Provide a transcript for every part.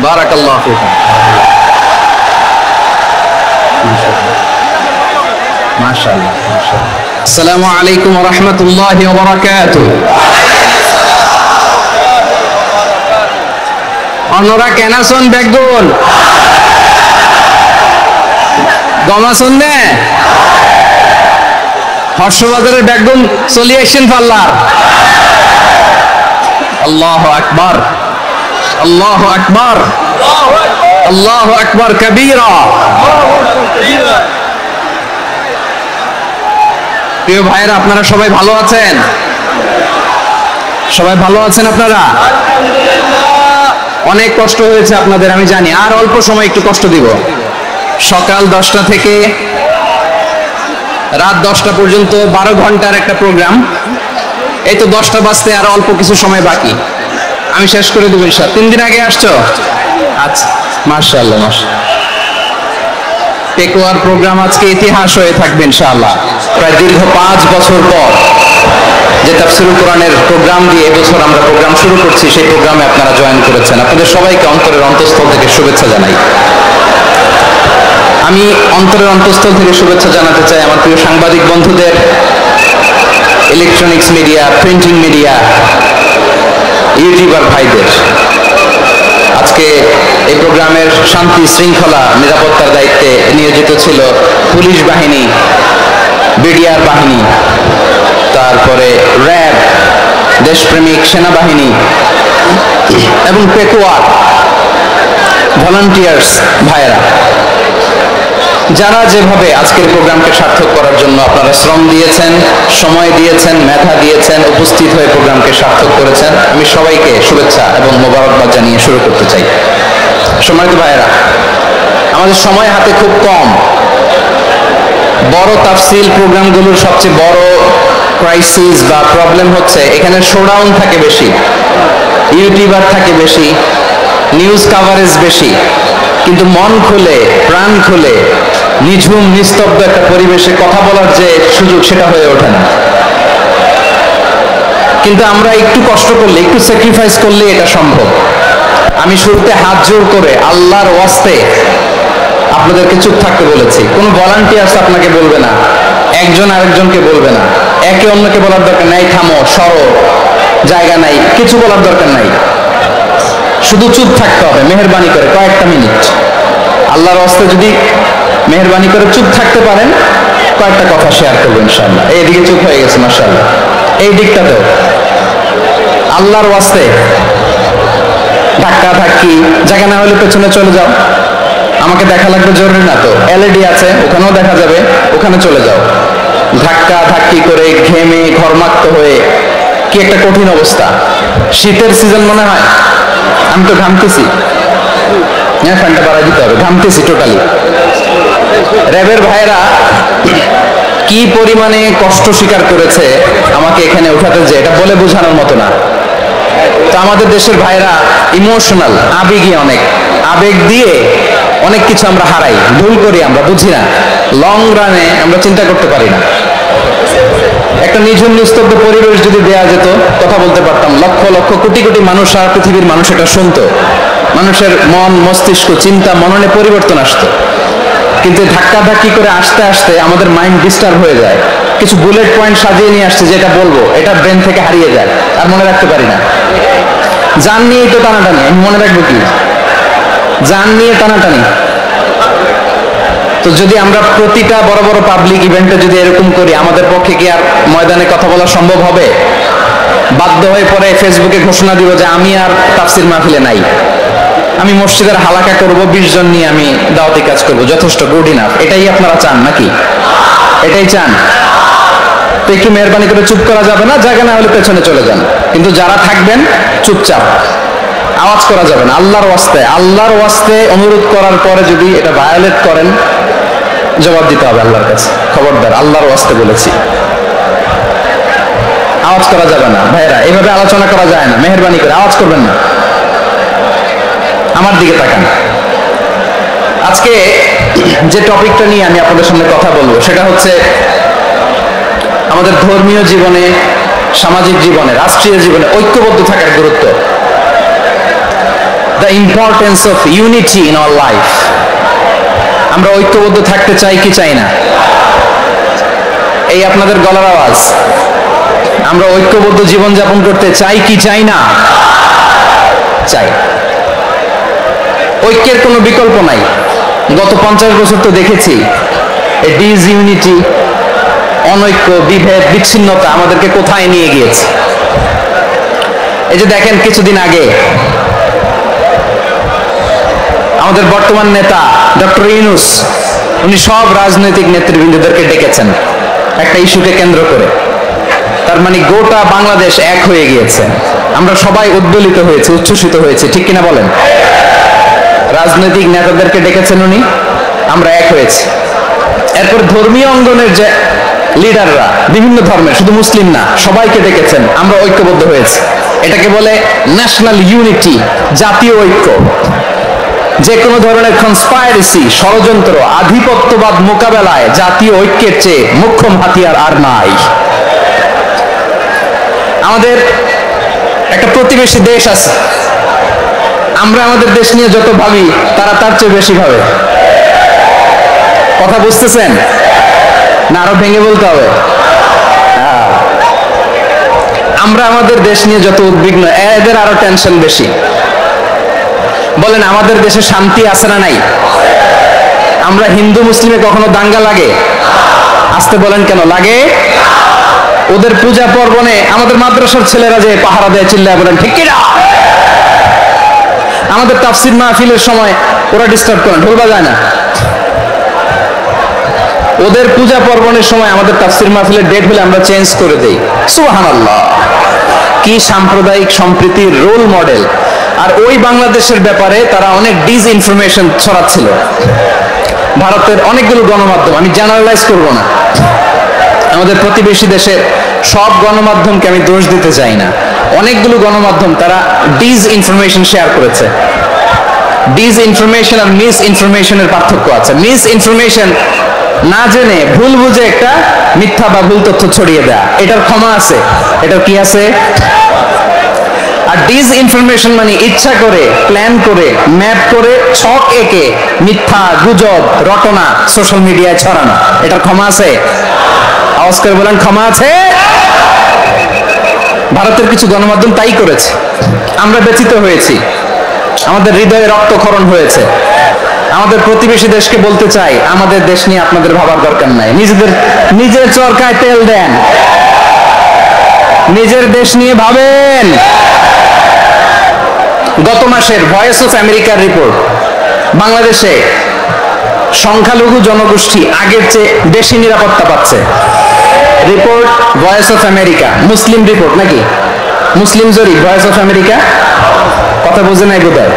বারাকাল্লাহু ফিকুম। মাশাআল্লাহ মাশাআল্লাহ। আসসালামু আলাইকুম ওয়া রাহমাতুল্লাহি ওয়া বারাকাতুহু। অন্যরা কেন আছেন বেগুন গমাসন নে হর্ষবাজারের বেগুন চলে আসেন পাল্লার। আল্লাহু আকবার আল্লাহু আকবার আল্লাহু আকবার কবীরা। প্রিয় ভাইরা, আপনারা সবাই ভালো আছেন? সবাই ভালো আছেন আপনারা? অনেক কষ্ট হয়েছে আপনাদের আমি জানি, আর অল্প সময় একটু কষ্ট দিব। সকাল 10টা থেকে রাত 10টা পর্যন্ত 12 ঘন্টার একটা প্রোগ্রাম। এই তো 10টা বাজতে আর অল্প কিছু সময় বাকি, আমি শেষ করে দেবো ইনশাআল্লাহ। 3 দিন আগে আসছো? আচ্ছা, মাশাআল্লাহ মাশাআল্লাহ। পেকুয়ার প্রোগ্রাম আজকে ইতিহাস হয়ে থাকবে ইনশাআল্লাহ। প্রায় দীর্ঘ 5 বছর পর যে তাফসীরুল কোরআনের প্রোগ্রাম দিয়ে এবছর আমরা প্রোগ্রাম শুরু করছি, সেই প্রোগ্রামে আপনারা জয়েন করেছেন। আপনাদের সবাইকে অন্তরের অন্তঃস্থল থেকে শুভেচ্ছা জানাই। আমি অন্তরের অন্তঃস্থল থেকে শুভেচ্ছা জানাতে চাই আমার প্রিয় সাংবাদিক বন্ধুদের, electronics media, printing media, YouTuber ভাইদের। আজকে এই প্রোগ্রামের শান্তি শৃঙ্খলা নিরাপত্তার দায়িত্বে নিয়োজিত ছিল পুলিশ বাহিনী, বিডিআর বাহিনী, তারপরে র্যাব, দেশপ্রেমিক সেনাবাহিনী এবং পেকুয়ার ভলান্টিয়ার্স ভাইয়েরা, যারা যেভাবে আজকের প্রোগ্রামকে সার্থক করার জন্য আপনারা শ্রম দিয়েছেন, সময় দিয়েছেন, মেধা দিয়েছেন, উপস্থিত হয়ে প্রোগ্রামকে সার্থক করেছেন, আমি সবাইকে শুভেচ্ছা এবং মোবারকবাদ জানিয়ে শুরু করতে চাই। সম্মানিত ভাইয়েরা, আমাদের সময় হাতে খুব কম। বড় তাফসীল প্রোগ্রামগুলোর সবচেয়ে বড় ক্রাইসিস বা প্রবলেম হচ্ছে এখানে শোডাউন থাকে বেশি, ইউটিউবার থাকে বেশি, নিউজ কাভারেজ বেশি, কিন্তু মন খুলে প্রাণ খুলে নিঝুম নিস্তব্ধ একটা পরিবেশে কথা বলার যে সুযোগ, সেটা হয়ে ওঠে না। কিন্তু আমরা একটু কষ্ট করলে, একটু স্যাক্রিফাইস করলে এটা সম্ভব। আমি শুরুতে হাত জোর করে আল্লাহর ওয়াস্তে আপনাদেরকে চুপ থাকতে বলেছি। কোনো ভলান্টিয়ার্স আপনাকে বলবে না, একজন আরেকজনকে বলবে না, একে অন্যকে বলার দরকার নাই, থামো সরো, জায়গা নাই, কিছু বলার দরকার নাই, শুধু চুপ থাকতে হবে মেহেরবানি করে কয়েকটা মিনিট। আল্লাহর ওয়াস্তে যদি মেহেরবানি করে চুপ থাকতে পারেন, কয়েকটা কথা শেয়ার করবো ইনশাআল্লাহ। এইদিকে চুপ হয়ে গেছে মাশাআল্লাহ, এই দিকটাতেও আল্লাহর ওয়াস্তে ধাক্কা ধাক্কি, জায়গা না হলে পেছনে চলে যাও, আমাকে দেখা লাগবে জরুরি না তো, এলইডি আছে ওখানেও দেখা যাবে, ওখানে চলে যাও। ধাক্কা ধাক্কি করে ঘেমে ঘর্মাক্ত হয়ে কি একটা কঠিন অবস্থা। শীতের সিজন মনে হয়, আমি তো ঘামতেছি, হ্যাঁ ফ্যানটা বাড়াই দিতে হবে, ঘামতেছি টোটালি। র্যাবের ভাইয়েরা কি পরিমাণে কষ্ট স্বীকার করেছে আমাকে এখানে উঠাতে, যে এটা বলে বোঝানোর মতো না। তো আমাদের দেশের ভাইরা ইমোশনাল, আবেগী, অনেক আবেগ দিয়ে অনেক কিছু আমরা হারাই, ভুল করি, আমরা বুঝি না, লং রানে আমরা চিন্তা করতে পারি না। একটা নিঝুম নিস্তব্ধ পরিবেশ যদি দেয়া যেত, কথা বলতে পারতাম, লক্ষ লক্ষ কোটি কোটি মানুষ, সারা পৃথিবীর মানুষ এটা শুনতো, মানুষের মন মস্তিষ্ক চিন্তা মননে পরিবর্তন আসতো। কিন্তু ধাক্কা ধাক্কি করে আসতে আসতে আমাদের মাইন্ড ডিস্টার্ব হয়ে যায়। কিছু বুলেট পয়েন্ট সাজিয়ে নিয়ে আসছে, যেটা বলবো এটা ব্রেন থেকে হারিয়ে যায়, আর মনে রাখতে পারি না। জান নিয়েই তো টানাটানি, আমি মনে রাখবো কি? জান নিয়ে টানাটানি। তো যদি আমরা প্রতিটা বড় বড় পাবলিক ইভেন্টে যদি এরকম করি, আমাদের পক্ষে কি আর ময়দানে কথা বলা সম্ভব হবে? বাধ্য হয়ে পরে ফেসবুকে ঘোষণা দিব যে আমি আর তাফসীর মাহফিলে নাই, আমি মসজিদের হালাকা করব, 20 জন নিয়ে আমি দাওয়াতি কাজ করব, যথেষ্ট, গুড ইনাফ। এটাই আপনারা চান নাকি? এটাই চান? তো একটু মেহরবানি করে চুপ করা যাবে না, জায়গা না হলে পেছনে চলে যান। কিন্তু যারা থাকবেন চুপচাপ, আওয়াজ করা যাবে না। আল্লাহর ওয়াস্তে, আল্লাহর ওয়াস্তে অনুরোধ করার পরে যদি এটা ভায়োলেট করেন, জবাব দিতে হবে আল্লাহর কাছে। খবরদার, আল্লাহর ওয়াস্তে বলেছি, আওয়াজ করা যাবে না। ভাইরা, এইভাবে আলোচনা করা যায় না, মেহরবানি করে আওয়াজ করবেন না। আমার দিকে তাকান। আজকে যে টপিকটা নিয়ে আমি আপনাদের সামনে কথা বলবো, সেটা হচ্ছে আমাদের ধর্মীয় জীবনে, সামাজিক জীবনে, রাষ্ট্রীয় জীবনে ঐক্যবদ্ধ থাকার গুরুত্ব। the importance of unity in our life. আমরা ঐক্যবদ্ধ থাকতে চাই কি চাই না? এই আপনাদের গলার আওয়াজ। আমরা ঐক্যবদ্ধ জীবন যাপন করতে চাই কি চাই না? চাই। ঐক্যের কোনো বিকল্প নাই। গত 50 বছর তো দেখেছি এই ডিসইউনিটি, অনৈক্য, বিভেদ, বিচ্ছিন্নতা আমাদেরকে কোথায় নিয়ে গিয়েছে। এই যে দেখেন কিছুদিন আগে আমাদের বর্তমান নেতা ডক্টর ইউনূস, উনি সব রাজনৈতিক নেতৃবৃন্দদেরকে ডেকেছেন একটা ইস্যুকে কেন্দ্র করে। তার মানে গোটা বাংলাদেশ এক হয়ে গিয়েছে। আমরা সবাই উদ্বেলিত হয়েছে, উচ্ছ্বসিত হয়েছে, ঠিক কিনা বলেন? রাজনৈতিক নেতাদেরকে ডেকেছেন উনি, আমরা এক হয়েছি। এরপর ধর্মীয় অঙ্গনের যে লিডাররা, বিভিন্ন ধর্মের, শুধু মুসলিম না, সবাইকে ডেকেছেন, আমরা ঐক্যবদ্ধ হয়েছে। এটাকে বলে ন্যাশনাল ইউনিটি, জাতীয় ঐক্য। যে কোনো ধরনের কনস্পাইরেসি, ষড়যন্ত্র, আধিপত্যবাদ মোকাবেলায় জাতীয় ঐক্যের চেয়ে মোক্ষম হাতিয়ার আর নাই। আমাদের একটা প্রতিবেশী দেশ আছে, আমরা আমাদের দেশ নিয়ে যত ভাবি তারা তার চেয়ে বেশি ভাবে। কথা বুঝতেছেন না? আরো ভেঙে বলতে হবে। আমরা আমাদের দেশ নিয়ে যত উদ্বিগ্ন, এদের আরো টেনশন বেশি। বলেন আমাদের দেশে শান্তি আছে না নাই? আমরা হিন্দু মুসলিমে কখনো দাঙ্গা লাগে? আসতে বলেন কেন লাগে? ওদের পূজা পার্বণে আমাদের মাদ্রাসার ছেলেরা যে পাহারা দেয়, চিল্লায় বলেন ঠিক কিনা? আমাদের তাফসীর মাহফিলের সময় ওরা ডিস্টার্ব করে, ঢোল বাজায় না। ওদের পূজা পার্বণের সময় আমাদের তাফসীর মাহফিলের ডেট হলে আমরা চেঞ্জ করে দেই। সুবহানাল্লাহ, কি সাম্প্রদায়িক সম্প্রীতির রোল মডেল। আর ওই বাংলাদেশের ব্যাপারে তারা অনেক ডিসইনফরমেশন ছড়াচ্ছিল। ভারতের অনেকগুলো গণমাধ্যম, আমি জেনারেলাইজ করব না, আমাদের প্রতিবেশী দেশের সব গণমাধ্যমকে আমি দোষ দিতে চাই না, অনেকগুলো গণমাধ্যম তারা ডিসইনফরমেশন শেয়ার করেছে। ডিসইনফরমেশন আর মিস ইনফরমেশনের পার্থক্য আছে। মিস ইনফরমেশন না জেনে ভুল বুঝে একটা মিথ্যা বা ভুল তথ্য ছড়িয়ে দেয়া, এটার ক্ষমা আছে, এটার কি আছে? আর ডিসইনফরমেশন মানে ইচ্ছা করে, প্ল্যান করে, ম্যাপ করে, ছক এঁকে মিথ্যা, গুজব, রটনা সোশ্যাল মিডিয়ায় ছড়ানো, এটার ক্ষমা আছে? আওয়াজ করে বলেন ক্ষমা আছে? ভারতের কিছু গণমাধ্যম তাই করেছে, আমরা ব্যথিত হয়েছি, আমাদের হৃদয়ে রক্তক্ষরণ হয়েছে। আমাদের প্রতিবেশী দেশকে বলতে চাই, আমাদের দেশ নিয়ে আপনাদের ভাবার দরকার নাই, নিজের চরকায় তেল দেন, নিজের দেশ নিয়ে ভাবেন। গত মাসের ভয়েস অফ আমেরিকার রিপোর্ট, বাংলাদেশে সংখ্যালঘু জনগোষ্ঠী আগের চেয়ে বেশি নিরাপত্তা পাচ্ছে। Report voice of America, Muslim report নাকি? মুসলিম জরিপ, ভয়েস অফ আমেরিকা। কথা বোঝে নাই বোধহয়।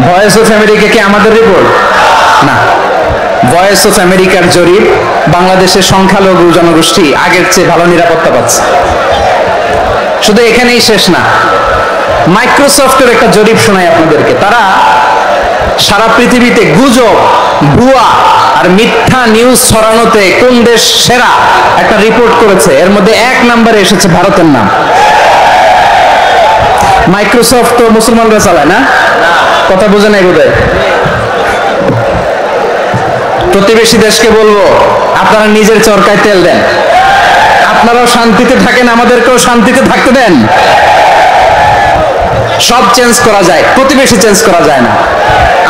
ভয়েস অফ আমেরিকা কি আমাদের রিপোর্ট না? ভয়েস অফ আমেরিকার জরিপ, বাংলাদেশের সংখ্যালঘু জনগোষ্ঠী আগের চেয়ে ভালো নিরাপত্তা পাচ্ছে। শুধু এখানেই শেষ না, মাইক্রোসফটের একটা জরিপ শোনাই আপনাদেরকে। তারা সারা পৃথিবীতে গুজব, ভুয়া আর মিথ্যা নিউজ ছড়ানোতে কোন দেশ সেরা একটা রিপোর্ট করেছে। এর মধ্যে 1 নম্বরে এসেছে ভারতের নাম। মাইক্রোসফট তো মুসলমানরা চালায় না? কথা বোঝে নাই বোধহয়। প্রতিবেশী দেশকে বলবো, আপনারা নিজের চরকায় তেল দেন, আপনারাও শান্তিতে থাকেন, আমাদেরকেও শান্তিতে থাকতে দেন। সব চেঞ্জ করা যায়, প্রতিবেশী চেঞ্জ করা যায় না।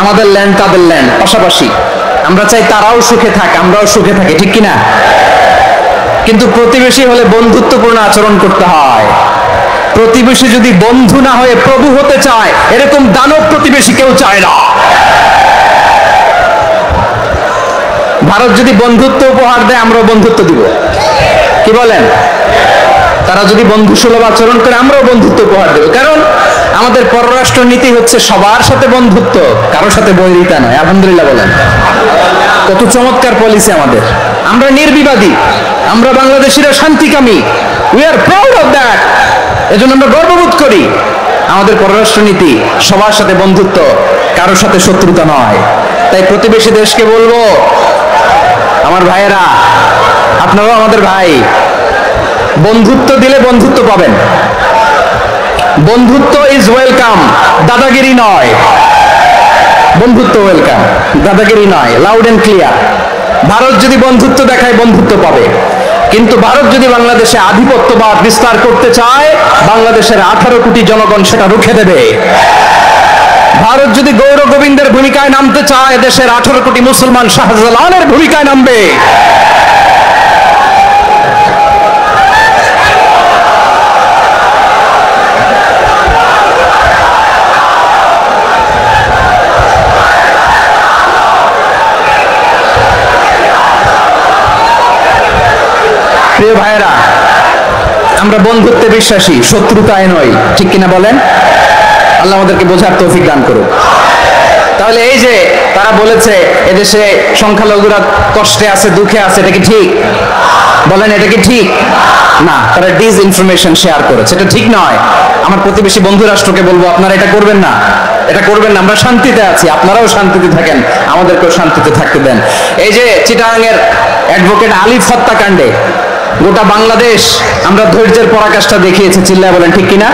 আমাদের ল্যান্ড তাদের ল্যান্ড, পাশাপাশি। আমরা চাই তারাও সুখে থাক, আমরাও সুখে থাকি, ঠিক কিনা? কিন্তু প্রতিবেশী হলে বন্ধুত্বপূর্ণ আচরণ করতে হয়। প্রতিবেশী যদি বন্ধু না হয়ে প্রভু হতে চায়, এরকম দানব প্রতিবেশী কেউ চায় না। ভারত যদি বন্ধুত্ব উপহার দেয়, আমরাও বন্ধুত্ব দিব, কি বলেন? তারা যদি বন্ধু সুলভ আচরণ করে, আমরাও বন্ধুত্ব উপহার দেব। কারণ আমাদের পররাষ্ট্র নীতি হচ্ছে সবার সাথে বন্ধুত্ব, কারোর সাথে বৈরিতা নয়। আলহামদুলিল্লাহ বলেন, কত চমৎকার পলিসি আমাদের। আমরা নির্বিবাদী, আমরা বাংলাদেশিরা শান্তিকামী, we are proud of that. এজন্য আমরা গর্ববোধ করি। আমাদের পররাষ্ট্র নীতি সবার সাথে বন্ধুত্ব, কারোর সাথে শত্রুতা নয়। তাই প্রতিবেশী দেশকে বলবো, আমার ভাইয়েরা, আপনারাও আমাদের ভাই, বন্ধুত্ব দিলে বন্ধুত্ব পাবেন। বন্ধুত্ব ইজ ওয়েলকাম, দাদাগিরি নয়। বন্ধুত্ব ওয়েলকাম, দাদাগিরি নয়, লাউড এন্ড ক্লিয়ার। ভারত যদি বন্ধুত্ব দেখায় বন্ধুত্ব পাবে, কিন্তু ভারত যদি বাংলাদেশে আধিপত্যবাদ বিস্তার করতে চায়, বাংলাদেশের 18 কোটি জনগণ সেটা রুখে দেবে। ভারত যদি গৌর গোবিন্দের ভূমিকায় নামতে চায়, দেশের 18 কোটি মুসলমান শাহজালালের ভূমিকায় নামবে। প্রিয় ভাইরা, আমরা বন্ধুত্বে বিশ্বাসী, শত্রুতায় নয়, ঠিক কিনা বলেন? আল্লাহ আমাদেরকে বোঝার তৌফিক দান করুক। তাহলে এই যে তারা বলেছে এদেশে সংখ্যালঘুরা কষ্টে আছে, দুঃখে আছে, এটা কি ঠিক? বলেন, এটা কি ঠিক? না, তারা ডিস ইনফরমেশন শেয়ার করেছে, এটা ঠিক নয়। আমার প্রতিবেশী বন্ধু রাষ্ট্রকে বলবো, আপনারা এটা করবেন না, এটা করবেন না। আমরা শান্তিতে আছি, আপনারাও শান্তিতে থাকেন, আমাদেরকেও শান্তিতে থাকতে দেন। এই যে চিটাগাংয়ের অ্যাডভোকেট আলিফ হত্যাকাণ্ডে গোটা বাংলাদেশ আমরা ধৈর্যের পরাকাষ্ঠা দেখিয়েছি, চিল্লায় বলেন ঠিক কিনা?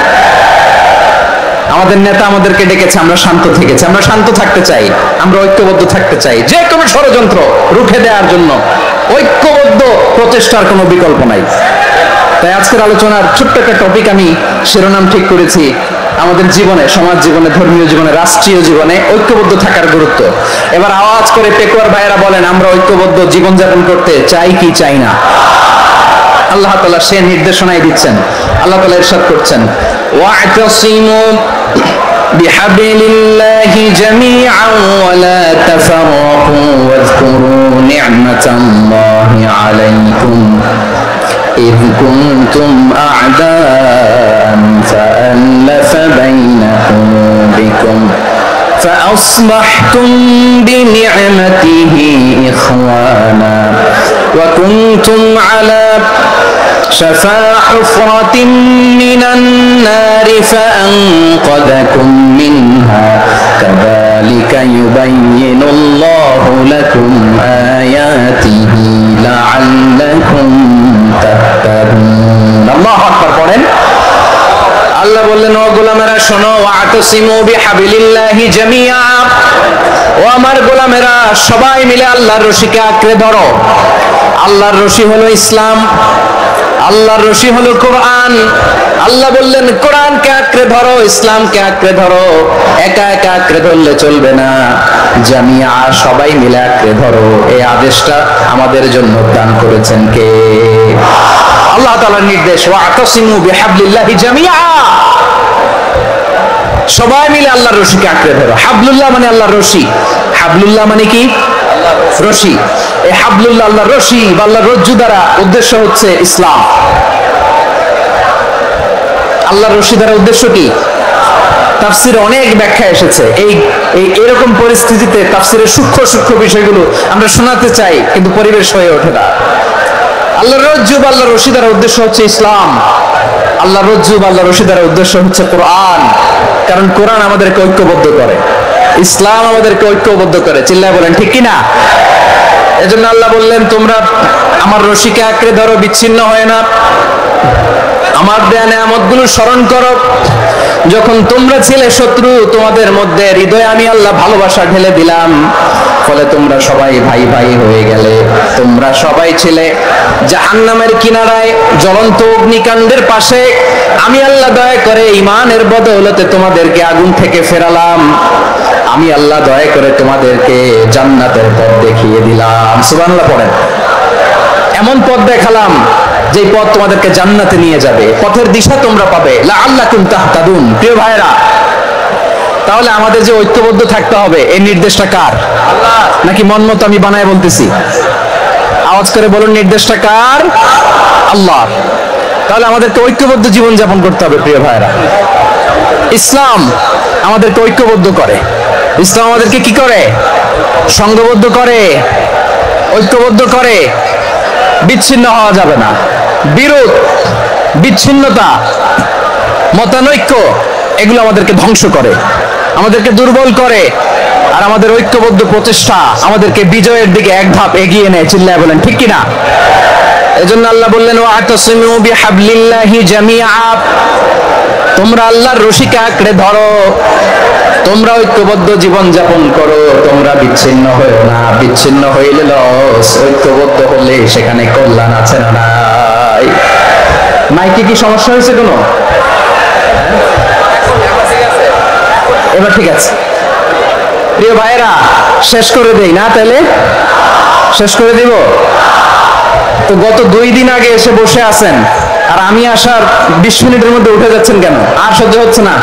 আমাদের নেতা আমাদেরকে ডেকেছে, আমরা শান্ত থেকেছি। আমরা শান্ত থাকতে চাই, আমরা ঐক্যবদ্ধ থাকতে চাই। যে কোনো ষড়যন্ত্র রুখে দেওয়ার জন্য ঐক্যবদ্ধ প্রচেষ্টার কোনো বিকল্প নাই। তাই আজকের আলোচনার ছোট্ট একটা টপিক আমি শিরোনাম ঠিক করেছি, আমাদের জীবনে, সমাজ জীবনে, ধর্মীয় জীবনে, রাষ্ট্রীয় জীবনে ঐক্যবদ্ধ থাকার গুরুত্ব। এবার আওয়াজ করে পেকুয়ার ভাইয়েরা বলেন, আমরা ঐক্যবদ্ধ জীবনযাপন করতে চাই কি চাই না? আল্লাহ তাআলা সে নির্দেশনাই দিচ্ছেন। আল্লাহ তাআলা ইরশাদ করছেন, ওয়া'তাসিমু বিহাবলিল্লাহি জামিআন ওয়া লা তাফাররাকু ওয়াযকুরু নি'মাতাল্লাহি আলাইকুম إذ كنتم أعداء فألف بين قلوبكم فأصبحتم بنعمته إخوانا وكنتم على شفا حفرة من النار فأنقذكم منها كذلك يبين الله لكم آياته لعلكم تهتدون الله أكبر পড়েন আল্লাহ বললেন, ও গোলামেরা শোনো, ওয়া'তাসিমু বিহাবলিল্লাহি জামিআ, ও আমার গোলামেরা সবাই মিলে আল্লাহর রশিকে আঁকড়ে ধরো। আল্লাহর রশি হলো ইসলাম, আল্লাহর রশি হলো কোরআন। আল্লাহ বললেন কোরআনকে আঁকড়ে ধরো, ইসলামকে আঁকড়ে ধরো। একা একা আঁকড়ে ধরলে চলবে না, জামিআ সবাই মিলে আঁকড়ে ধরো। এই আদেশটা আমাদের জন্য দান করেছেন কে? আল্লাহ তাআলার নির্দেশ, ওয়া'তাসিমু বিহাবলিল্লাহি জামিআ, সবাই মিলে আল্লাহর রশিকে আঁকড়ে ধরো। হাবলুল্লাহ মানে আল্লাহর রশি, হাবলুল্লাহ মানে কি? রশি। এই হাবলুল্লাহ আল্লাহর রশি বা আল্লাহর রজ্জু দ্বারা উদ্দেশ্য হচ্ছে ইসলাম। আল্লাহর রশি দ্বারা উদ্দেশ্য কি? তাফসিরে অনেক ব্যাখ্যা এসেছে। এরকম পরিস্থিতিতে তাফসিরের সূক্ষ্ম সূক্ষ্ম বিষয়গুলো আমরা শোনাতে চাই, কিন্তু পরিবেশ হয়ে ওঠে না। আল্লাহর রজ্জু বা আল্লাহর রশি দ্বারা উদ্দেশ্য হচ্ছে ইসলাম। আল্লাহর রজ্জু বা আল্লাহর রশি দ্বারা উদ্দেশ্য হচ্ছে কোরআন, কারণ কোরআন আমাদেরকে ঐক্যবদ্ধ করে, ইসলাম আমাদেরকে ঐক্যবদ্ধ করে। চিল্লায় বলেন ঠিক কিনা? এজন্য আল্লাহ বললেন, তোমরা আমার রশিকে আঁকড়ে ধরো, বিচ্ছিন্ন হয় না, আমার দেয়া নেয়ামতগুলো স্মরণ করো। যখন তোমরা ছিলে শত্রু, তোমাদের মধ্যে হৃদয়ে আমি আল্লাহ ভালোবাসা ঢেলে দিলাম, ফলে তোমরা সবাই ভাই ভাই হয়ে গেলে। তোমরা সবাই ছিলে জাহান্নামের কিনারায়, জ্বলন্ত অগ্নিকাণ্ডের পাশে। আমি আল্লাহ দয়া করে ঈমানের বদৌলতে তোমাদেরকে আগুন থেকে ফেরালাম। আমি আল্লাহ দয়া করে তোমাদেরকে জান্নাতের পথ দেখিয়ে দিলাম। সুবহানাল্লাহ পড়েন। এমন পথ দেখালাম যে পথ তোমাদেরকে জান্নাতে নিয়ে যাবে, পথের দিশা তোমরা পাবে। লাআল্লাকুম তাহতাদুন। প্রিয় ভাইরা, তাহলে আমাদের যে ঐক্যবদ্ধ থাকতে হবে, এই নির্দেশটা কার? আল্লাহ। নাকি মন মতো আমি বানায় বলতেছি? আওয়াজ করে বলুন, নির্দেশটা কার? আল্লাহ। তাহলে আমাদেরকে ঐক্যবদ্ধ জীবন যাপন করতে হবে। প্রিয় ভাইরা, ইসলাম আমাদেরকে ঐক্যবদ্ধ করে। ইসলাম আমাদেরকে কি করে? সংঘবদ্ধ করে, ঐক্যবদ্ধ করে। বিচ্ছিন্ন হওয়া যাবে না। বিরোধ, বিচ্ছিন্নতা, মতানৈক্য, এগুলো আমাদেরকে ধ্বংস করে, আমাদেরকে দুর্বল করে। আর আমাদের ঐক্যবদ্ধ প্রচেষ্টা আমাদেরকে বিজয়ের দিকে এক ধাপ এগিয়ে নেয়। চিল্লায় বলেন ঠিক কিনা? এজন্য আল্লাহ বললেন, ওয়া'তাসিমু বিহাবলিল্লাহি জামিআ, তোমরা আল্লাহর রশিকে আঁকড়ে ধরো। তোমরা ঐক্যবদ্ধ জীবন যাপন করো, তোমরা বিচ্ছিন্ন হয়েও না, বিচ্ছিন্ন হইলে লস, ঐক্যবদ্ধ হলে সেখানে কল্যাণ আছে না নাই? মাইকে কি সমস্যা হয়েছে কোনো? এবার ঠিক আছে প্রিয় ভাইরা, শেষ করে দেই না? তাহলে শেষ করে দিব তো। গত 2 দিন আগে এসে বসে আছেন, আর আমি আসার 20 মিনিটের মধ্যে উঠে যাচ্ছেন কেন? আর সহ্য হচ্ছে না?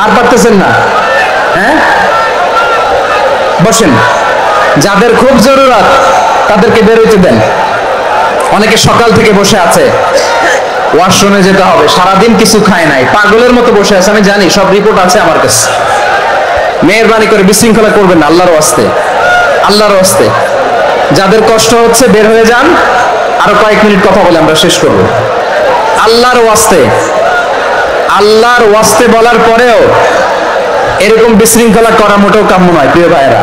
আর পারতেছেন না? হ্যাঁ, বসেন। যাদের খুব জরুরত তাদেরকে বের হইতে দেন। অনেকে সকাল থেকে বসে আছে, ওয়াশরুমে যেতে হবে, সারাদিন কিছু খায় নাই, পাগলের মতো বসে আছে, আমি জানি, সব রিপোর্ট আছে আমার কাছে। মেহেরবানি করে বিশৃঙ্খলা করবেন না, আল্লাহর ওয়াস্তে, আল্লাহর ওয়াস্তে। যাদের কষ্ট হচ্ছে বের হয়ে যান, আরো কয়েক মিনিট কথা বলে আমরা শেষ করব। আল্লাহর ওয়াস্তে, আল্লাহর ওয়াস্তে বলার পরেও এরকম বিশৃঙ্খলা করা মোটেও কাম্য নয় প্রিয় ভাইয়েরা।